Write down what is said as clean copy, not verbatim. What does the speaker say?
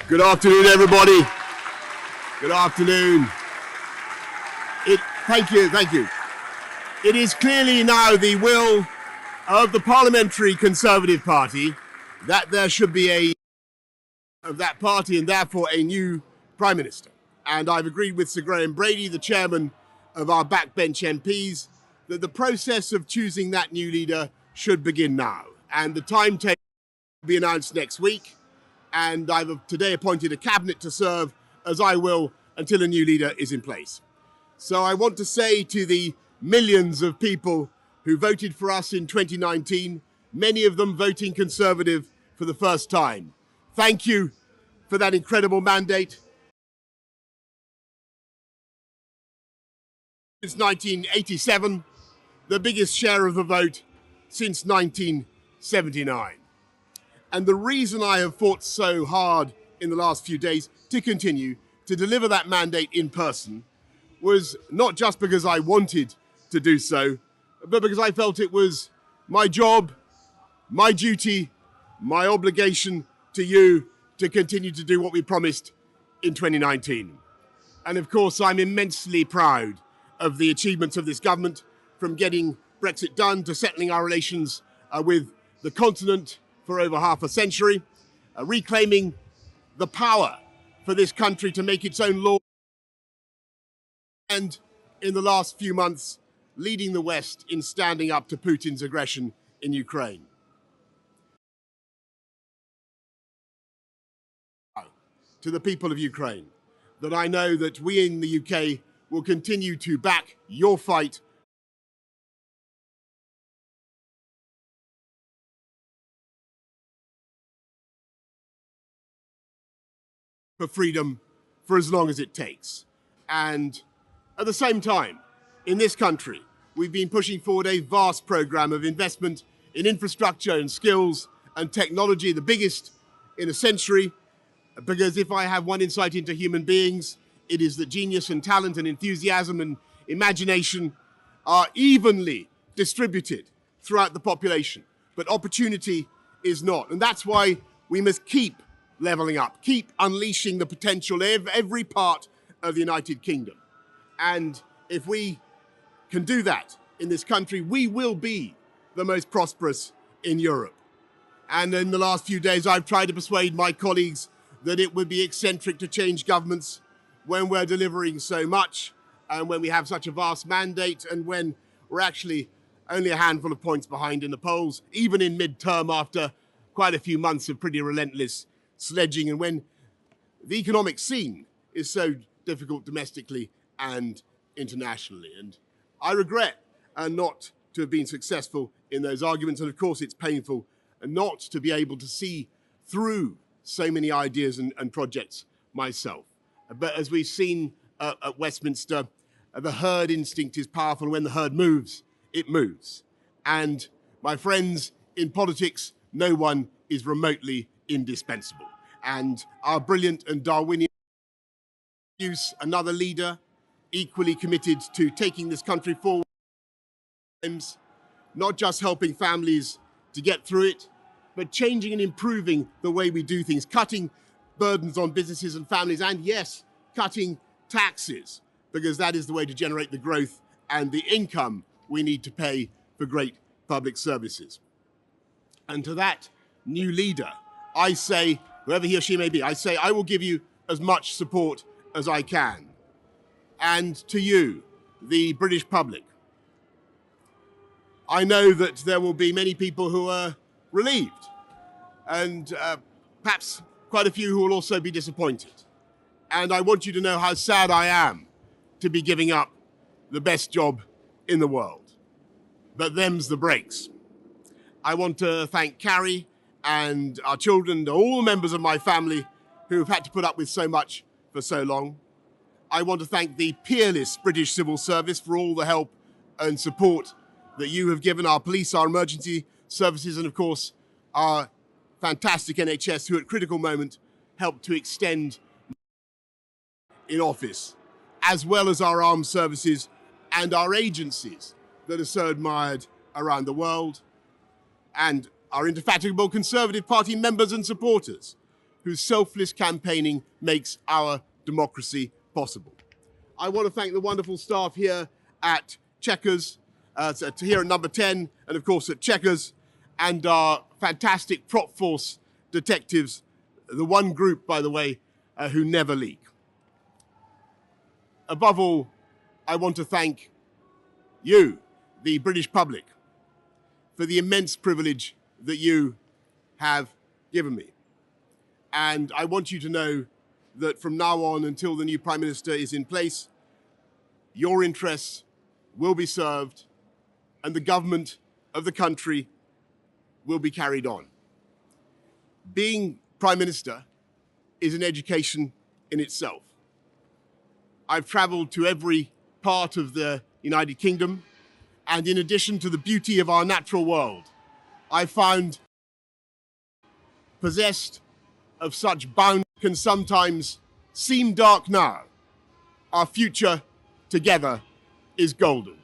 Good afternoon, everybody. Good afternoon. Thank you. It is clearly now the will of the Parliamentary Conservative Party that there should be of that party and therefore a new Prime Minister. And I've agreed with Sir Graham Brady, the chairman of our backbench MPs, that the process of choosing that new leader should begin now. And the timetable will be announced next week. And I've today appointed a cabinet to serve, as I will, until a new leader is in place. So I want to say to the millions of people who voted for us in 2019, many of them voting Conservative for the first time, thank you for that incredible mandate. Since 1987, the biggest share of the vote since 1979. And the reason I have fought so hard in the last few days to continue to deliver that mandate in person was not just because I wanted to do so, but because I felt it was my job, my duty, my obligation to you to continue to do what we promised in 2019. And of course, I'm immensely proud of the achievements of this government, from getting Brexit done to settling our relations with the continent for over half a century, reclaiming the power for this country to make its own law, and in the last few months, leading the West in standing up to Putin's aggression in Ukraine. To the people of Ukraine, that I know that we in the UK will continue to back your fight for freedom for as long as it takes. And at the same time, in this country, we've been pushing forward a vast program of investment in infrastructure and skills and technology, the biggest in a century, because if I have one insight into human beings, it is that genius and talent and enthusiasm and imagination are evenly distributed throughout the population, but opportunity is not. And that's why we must keep levelling up, keep unleashing the potential of every part of the United Kingdom. And if we can do that in this country, we will be the most prosperous in Europe. And in the last few days, I've tried to persuade my colleagues that it would be eccentric to change governments when we're delivering so much and when we have such a vast mandate and when we're actually only a handful of points behind in the polls, even in mid-term after quite a few months of pretty relentless sledging, and when the economic scene is so difficult domestically and internationally. And I regret not to have been successful in those arguments, and of course it's painful not to be able to see through so many ideas and projects myself. But as we've seen at Westminster, the herd instinct is powerful, and when the herd moves, it moves. And my friends, in politics, no one is remotely indispensable. And our brilliant and Darwinian use another leader equally committed to taking this country forward, not just helping families to get through it, but changing and improving the way we do things, cutting burdens on businesses and families, and yes, cutting taxes, because that is the way to generate the growth and the income we need to pay for great public services. And to that new leader, I say, whoever he or she may be, I say I will give you as much support as I can. And to you, the British public, I know that there will be many people who are relieved, and perhaps quite a few who will also be disappointed. And I want you to know how sad I am to be giving up the best job in the world. But them's the breaks. I want to thank Carrie and our children and all the members of my family who have had to put up with so much for so long. I want to thank the peerless British civil service for all the help and support that you have given our police, our emergency services, and of course, our fantastic NHS, who at critical moment helped to extend in office, as well as our armed services and our agencies that are so admired around the world, and our indefatigable Conservative Party members and supporters whose selfless campaigning makes our democracy possible. I want to thank the wonderful staff here at Chequers, here at Number 10, and of course at Chequers, and our fantastic prop force detectives, the one group, by the way, who never leak. Above all, I want to thank you, the British public, for the immense privilege that you have given me. And I want you to know that from now on until the new Prime Minister is in place, your interests will be served and the government of the country will be carried on. Being Prime Minister is an education in itself. I've traveled to every part of the United Kingdom, and in addition to the beauty of our natural world, I found possessed of such bound can sometimes seem dark now. Our future together is golden.